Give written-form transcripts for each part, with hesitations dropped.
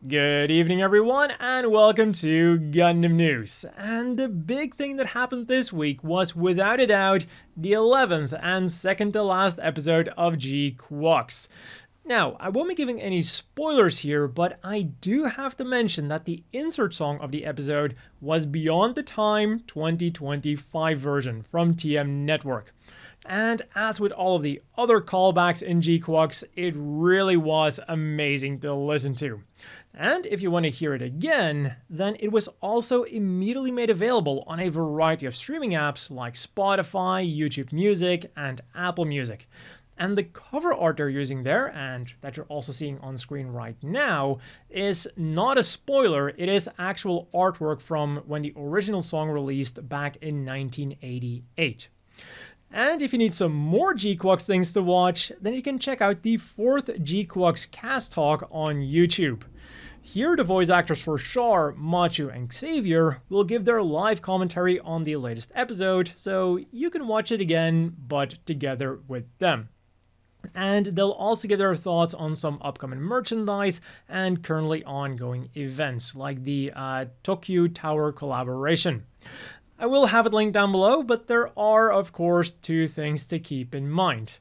Good evening everyone and welcome to Gundam News. And the big thing that happened this week was without a doubt the 11th and second to last episode of GQUX. Now, I won't be giving any spoilers here, but I do have to mention that the insert song of the episode was Beyond the Time 2025 version from TM Network. And as with all of the other callbacks in GQUX, it really was amazing to listen to. And if you want to hear it again, then it was also immediately made available on a variety of streaming apps like Spotify, YouTube Music, and Apple Music. And the cover art they're using there, and that you're also seeing on screen right now, is not a spoiler, it is actual artwork from when the original song released back in 1988. And if you need some more GQUX things to watch, then you can check out the 4th GQUX cast talk on YouTube. Here, the voice actors for Char, Machu, and Xavier will give their live commentary on the latest episode, so you can watch it again, but together with them. And they'll also give their thoughts on some upcoming merchandise and currently ongoing events, like the Tokyo Tower collaboration. I will have it linked down below, but there are, of course, two things to keep in mind.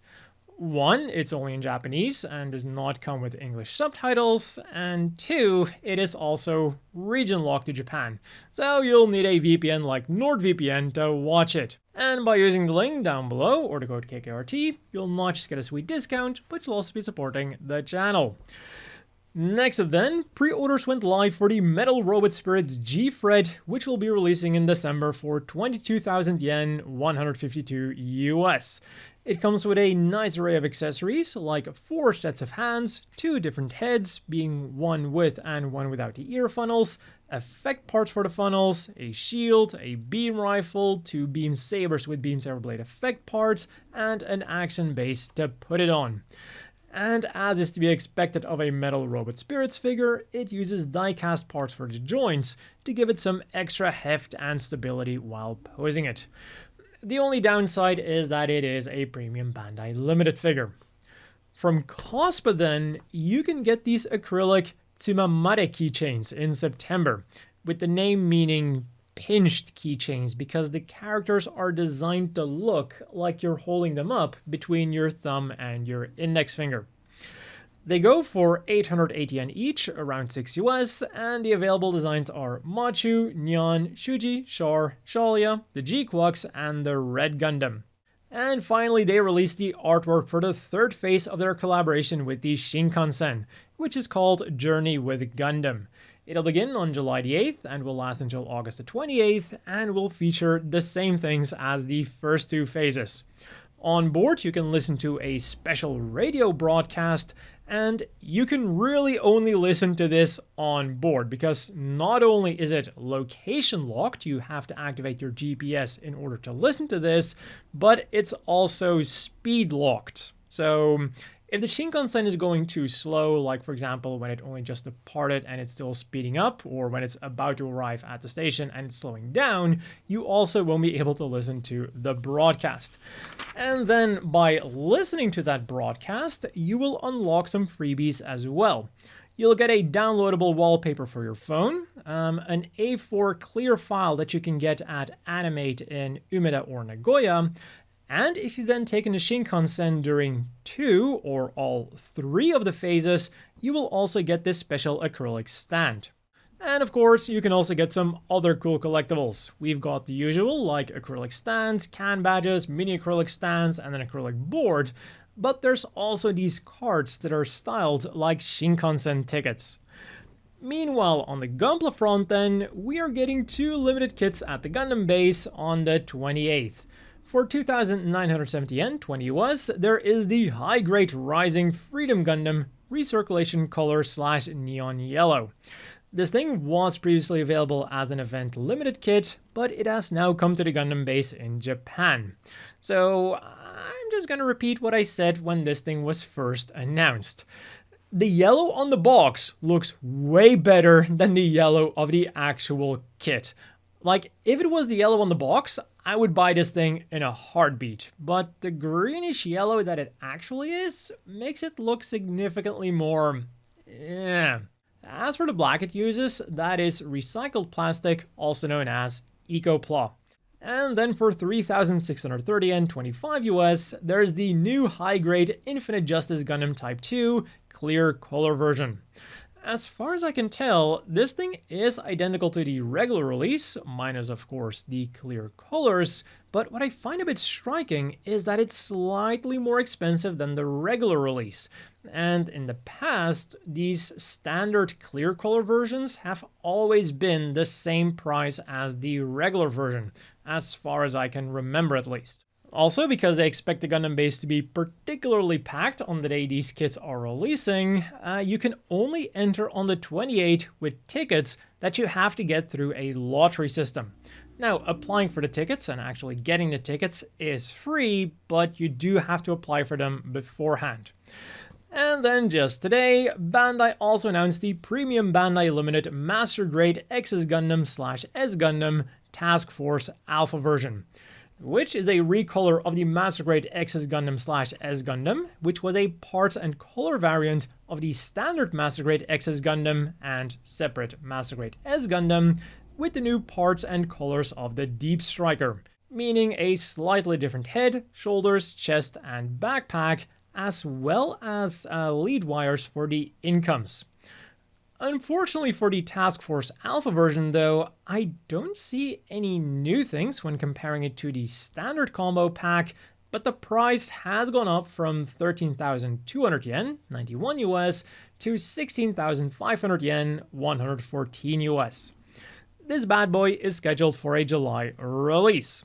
One, it's only in Japanese and does not come with English subtitles, and two, it is also region locked to Japan, so you'll need a VPN like NordVPN to watch it. And by using the link down below, or the code kkrt, you'll not just get a sweet discount, but you'll also be supporting the channel. Next up then, pre-orders went live for the Metal Robot Spirits GFreD, which will be releasing in December for 22,000 yen, 152 US. It comes with a nice array of accessories, like 4 sets of hands, 2 different heads, being one with and one without the ear funnels, effect parts for the funnels, a shield, a beam rifle, 2 beam sabers with beam saber blade effect parts, and an action base to put it on. And as is to be expected of a Metal Robot Spirits figure, it uses die-cast parts for the joints to give it some extra heft and stability while posing it. The only downside is that it is a premium Bandai Limited figure. From Cospa then, you can get these acrylic Tsumamare keychains in September, with the name meaning pinched keychains because the characters are designed to look like you're holding them up between your thumb and your index finger. They go for 880 yen each, around 6 US, and the available designs are Machu, Nyan, Shuji, Char, Shalia, the GQUX, and the Red Gundam. And finally, they released the artwork for the third phase of their collaboration with the Shinkansen, which is called Journey with Gundam. It'll begin on July the 8th and will last until August the 28th and will feature the same things as the first 2 phases. On board, you can listen to a special radio broadcast, and you can really only listen to this on board because not only is it location locked, you have to activate your GPS in order to listen to this, but it's also speed locked. So if the Shinkansen is going too slow, like for example when it only just departed and it's still speeding up, or when it's about to arrive at the station and it's slowing down, you also won't be able to listen to the broadcast. And then by listening to that broadcast, you will unlock some freebies as well. You'll get a downloadable wallpaper for your phone, an A4 clear file that you can get at Animate in Umeda or Nagoya, and if you then take in the Shinkansen during 2 or all 3 of the phases, you will also get this special acrylic stand. And of course, you can also get some other cool collectibles. We've got the usual, like acrylic stands, can badges, mini acrylic stands, and an acrylic board, but there's also these cards that are styled like Shinkansen tickets. Meanwhile, on the Gunpla front then, we are getting 2 limited kits at the Gundam base on the 28th. For 2,970 yen, 20 US, there is the high-grade Rising Freedom Gundam Recirculation Color / Neon Yellow. This thing was previously available as an event limited kit, but it has now come to the Gundam base in Japan. So I'm just gonna repeat what I said when this thing was first announced. The yellow on the box looks way better than the yellow of the actual kit. Like, if it was the yellow on the box, I would buy this thing in a heartbeat, but the greenish yellow that it actually is makes it look significantly more... As for the black it uses, that is recycled plastic, also known as EcoPlaw. And then for 3,630 and 25 US, there's the new high-grade Infinite Justice Gundam Type 2 clear color version. As far as I can tell, this thing is identical to the regular release, minus of course the clear colors, but what I find a bit striking is that it's slightly more expensive than the regular release. And in the past, these standard clear color versions have always been the same price as the regular version, as far as I can remember at least. Also, because they expect the Gundam base to be particularly packed on the day these kits are releasing, you can only enter on the 28 with tickets that you have to get through a lottery system. Now, applying for the tickets and actually getting the tickets is free, but you do have to apply for them beforehand. And then just today, Bandai also announced the Premium Bandai Limited Master Grade XS Gundam/S Gundam Task Force Alpha version, which is a recolor of the Master Grade XS Gundam/S Gundam, which was a parts and color variant of the standard Master Grade XS Gundam and separate Master Grade S Gundam, with the new parts and colors of the Deep Striker, meaning a slightly different head, shoulders, chest, and backpack, as well as lead wires for the incomes. Unfortunately for the Task Force Alpha version though, I don't see any new things when comparing it to the standard combo pack, but the price has gone up from 13,200 yen, 91 US, to 16,500 yen, 114 US. This bad boy is scheduled for a July release.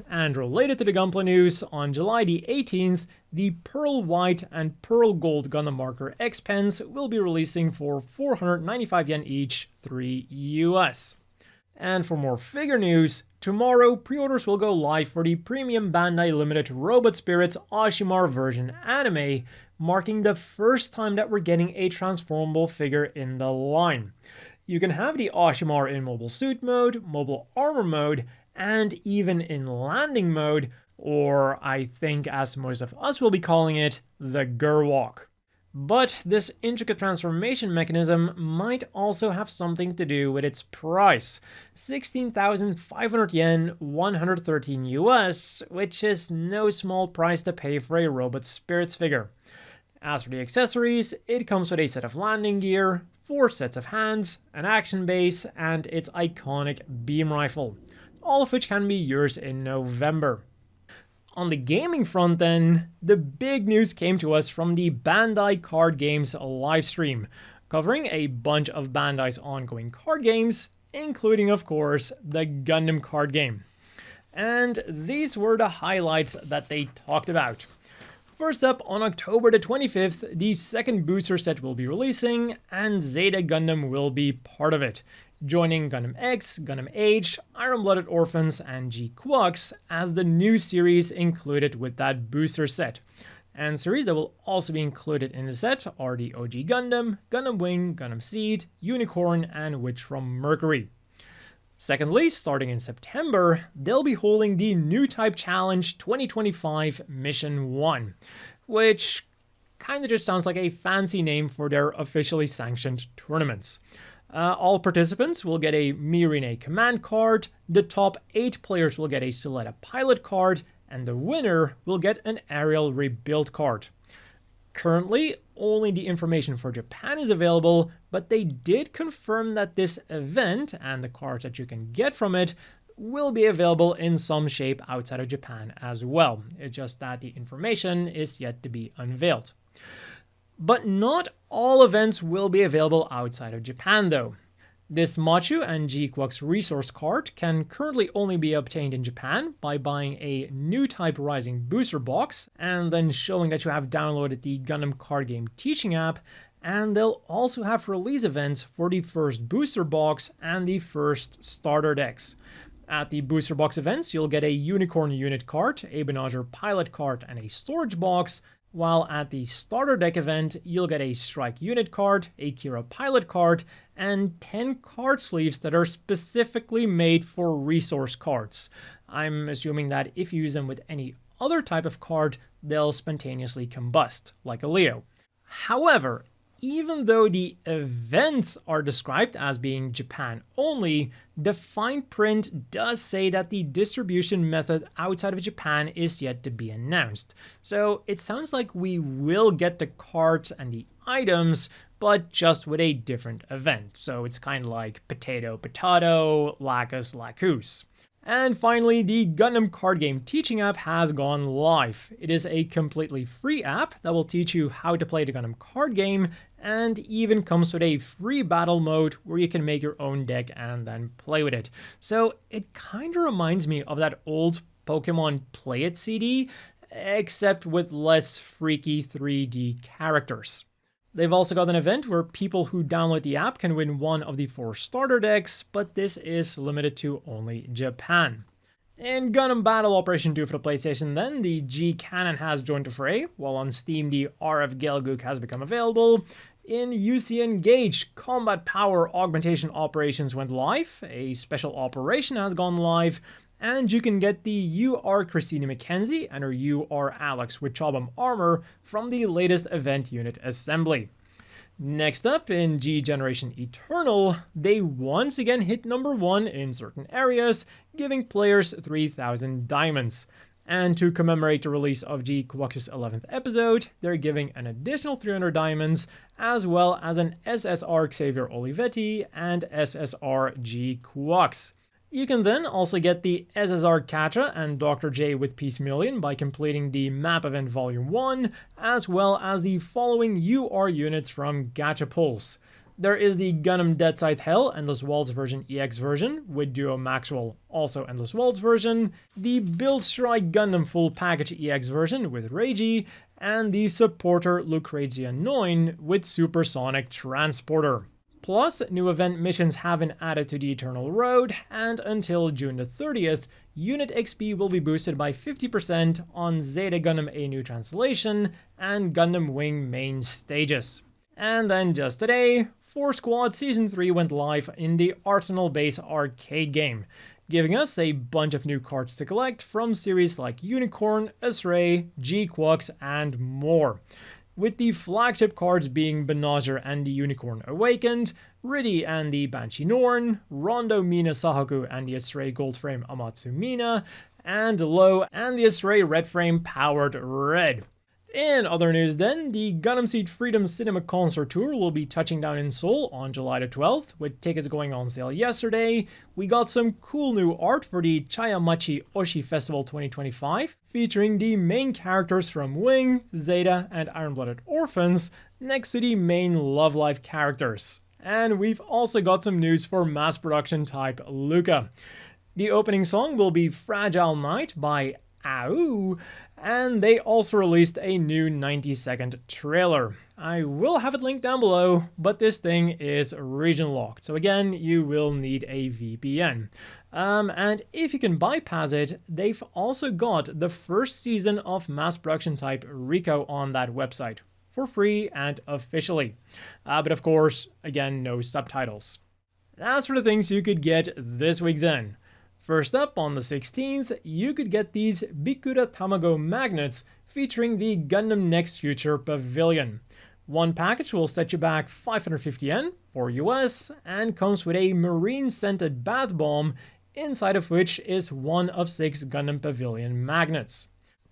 And related to the Gunpla news, on July the 18th, the Pearl White and Pearl Gold Gundam Marker X pens will be releasing for 495 yen each, 3 US. And for more figure news, tomorrow pre-orders will go live for the Premium Bandai Limited Robot Spirits Asshimar version anime, marking the first time that we're getting a transformable figure in the line. You can have the Asshimar in mobile suit mode, mobile armor mode, and even in landing mode, or I think as most of us will be calling it, the Gerwalk. But this intricate transformation mechanism might also have something to do with its price, 16,500 yen, 113 US, which is no small price to pay for a Robot Spirits figure. As for the accessories, it comes with a set of landing gear, 4 sets of hands, an action base, and its iconic beam rifle, all of which can be yours in November. On the gaming front then, the big news came to us from the Bandai Card Games livestream, covering a bunch of Bandai's ongoing card games, including of course the Gundam card game. And these were the highlights that they talked about. First up, on October the 25th, the second booster set will be releasing, and Zeta Gundam will be part of it, joining Gundam X, Gundam H, Iron-Blooded Orphans, and GQUX as the new series included with that booster set. And series that will also be included in the set are the OG Gundam, Gundam Wing, Gundam Seed, Unicorn, and Witch from Mercury. Secondly, starting in September, they'll be holding the New Type Challenge 2025 Mission 1, which kinda just sounds like a fancy name for their officially sanctioned tournaments. All participants will get a Mirine command card, the top 8 players will get a Suletta pilot card, and the winner will get an aerial rebuild card. Currently, only the information for Japan is available, but they did confirm that this event, and the cards that you can get from it, will be available in some shape outside of Japan as well. It's just that the information is yet to be unveiled. But not all events will be available outside of Japan though. This Machu and GQUX resource card can currently only be obtained in Japan by buying a New Type Rising booster box and then showing that you have downloaded the Gundam card game teaching app, and they'll also have release events for the first booster box and the first starter decks. At the booster box events, you'll get a Unicorn unit card, a Benager pilot card, and a storage box, while at the starter deck event, you'll get a Strike unit card, a Kira pilot card, and 10 card sleeves that are specifically made for resource cards. I'm assuming that if you use them with any other type of card, they'll spontaneously combust, like a Leo. However, even though the events are described as being Japan only, the fine print does say that the distribution method outside of Japan is yet to be announced. So it sounds like we will get the cards and the items, but just with a different event. So it's kind of like potato, potato, lacus, lacus. And finally, the Gundam card game teaching app has gone live. It is a completely free app that will teach you how to play the Gundam card game, and even comes with a free battle mode where you can make your own deck and then play with it. So it kind of reminds me of that old Pokemon Play It CD, except with less freaky 3D characters. They've also got an event where people who download the app can win one of the 4 starter decks, but this is limited to only Japan. In Gundam Battle Operation 2 for the PlayStation then, the G Cannon has joined the fray, while on Steam the RF Gelgook has become available. In UC Engage, Combat Power Augmentation Operations went live, a special operation has gone live, and you can get the UR Christina McKenzie and her UR Alex with Chobham armor from the latest event unit assembly. Next up, in G Generation Eternal, they once again hit number 1 in certain areas, giving players 3,000 diamonds. And to commemorate the release of GQUX's 11th episode, they're giving an additional 300 diamonds, as well as an SSR Xavier Olivetti and SSR GQUX. You can then also get the SSR Katra and Dr. J with Peace Million by completing the Map Event Volume 1, as well as the following UR units from Gacha Pulse. There is the Gundam Dead Scythe Hell Endless Waltz version EX version, with Duo Maxwell also Endless Waltz version, the Build Strike Gundam Full Package EX version with Reiji, and the Supporter Lucrezia 9 with Supersonic Transporter. Plus, new event missions have been added to the Eternal Road, and until June the 30th, unit XP will be boosted by 50% on Zeta Gundam A New Translation and Gundam Wing main stages. And then just today, 4 Squad Season 3 went live in the Arsenal Base arcade game, giving us a bunch of new cards to collect from series like Unicorn, Asray, GQUX, and more. With the flagship cards being Benazer and the Unicorn Awakened, Riddy and the Banshee Norn, Rondo Mina Sahaku and the Asray Gold Frame Amatsu Mina, and Lo and the Asray Red Frame Powered Red. In other news then, the Gundam Seed Freedom Cinema Concert Tour will be touching down in Seoul on July the 12th, with tickets going on sale yesterday. We got some cool new art for the Chayamachi Oshi Festival 2025, featuring the main characters from Wing, Zeta, and Iron-Blooded Orphans, next to the main Love Life characters. And we've also got some news for mass production type Luca. The opening song will be Fragile Night by Ow, and they also released a new 90-second trailer. I will have it linked down below, but this thing is region locked, so again, you will need a VPN. And if you can bypass it, they've also got the first season of mass production type Rico on that website, for free and officially. But of course, again, no subtitles. As for the things you could get this week then. First up, on the 16th, you could get these Bikkura Tamago magnets featuring the Gundam Next Future Pavilion. One package will set you back 550 yen for US and comes with a marine-scented bath bomb, inside of which is one of 6 Gundam Pavilion magnets.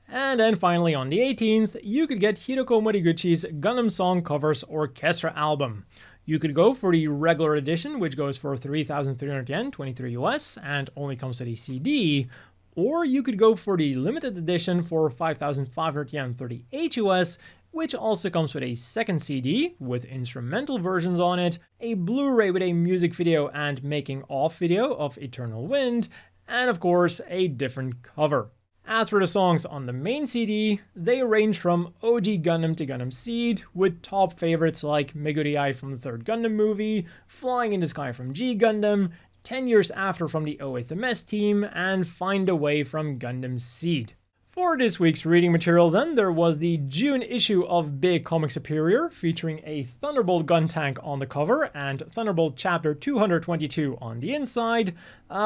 And then finally on the 18th, you could get Hiroko Moriguchi's Gundam Song Covers Orchestra album. You could go for the regular edition, which goes for 3,300 yen, 23 US, and only comes with a CD, or you could go for the limited edition for 5,500 yen, 38 US, which also comes with a second CD with instrumental versions on it, a Blu-ray with a music video and making of video of Eternal Wind, and of course a different cover. As for the songs on the main CD, they range from OG Gundam to Gundam Seed, with top favorites like Meguriai from the 3rd Gundam movie, Flying in the Sky from G Gundam, 10 Years After from the 08th MS team, and Find a Way from Gundam Seed. For this week's reading material then, there was the June issue of Big Comic Superior, featuring a Thunderbolt gun tank on the cover and Thunderbolt Chapter 222 on the inside,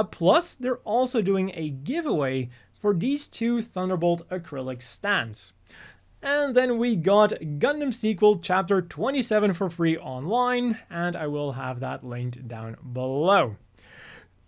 plus they're also doing a giveaway for these 2 Thunderbolt acrylic stands. And then we got Gundam Sequel Chapter 27 for free online, and I will have that linked down below.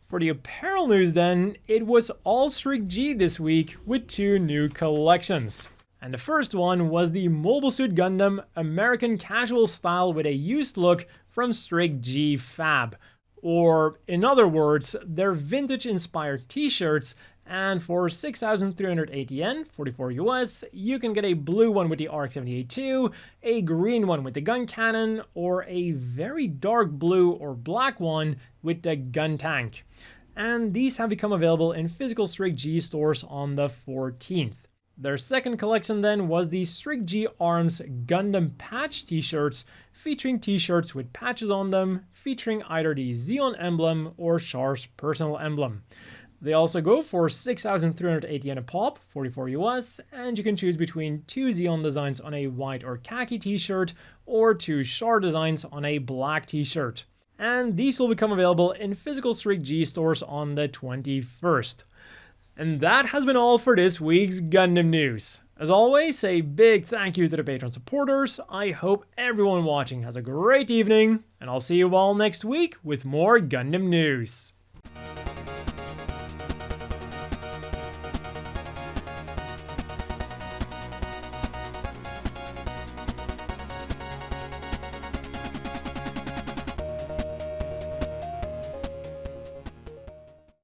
For the apparel news then, it was all Strict G this week with 2 new collections. And the first one was the Mobile Suit Gundam American Casual Style with a used look from Strict G Fab. Or, in other words, they're vintage-inspired t-shirts, and for 6,380 yen, 44 US, you can get a blue one with the RX-78-2, a green one with the gun cannon, or a very dark blue or black one with the gun tank. And these have become available in physical Strict G stores on the 14th. Their second collection then was the Strict G Arms Gundam Patch t-shirts, featuring t-shirts with patches on them, featuring either the Xeon emblem or Char's personal emblem. They also go for 6,380 yen a pop, 44 US, and you can choose between 2 Xeon designs on a white or khaki t-shirt, or 2 Char designs on a black t-shirt. And these will become available in physical Strict G stores on the 21st. And that has been all for this week's Gundam news. As always, a big thank you to the Patreon supporters. I hope everyone watching has a great evening, and I'll see you all next week with more Gundam news.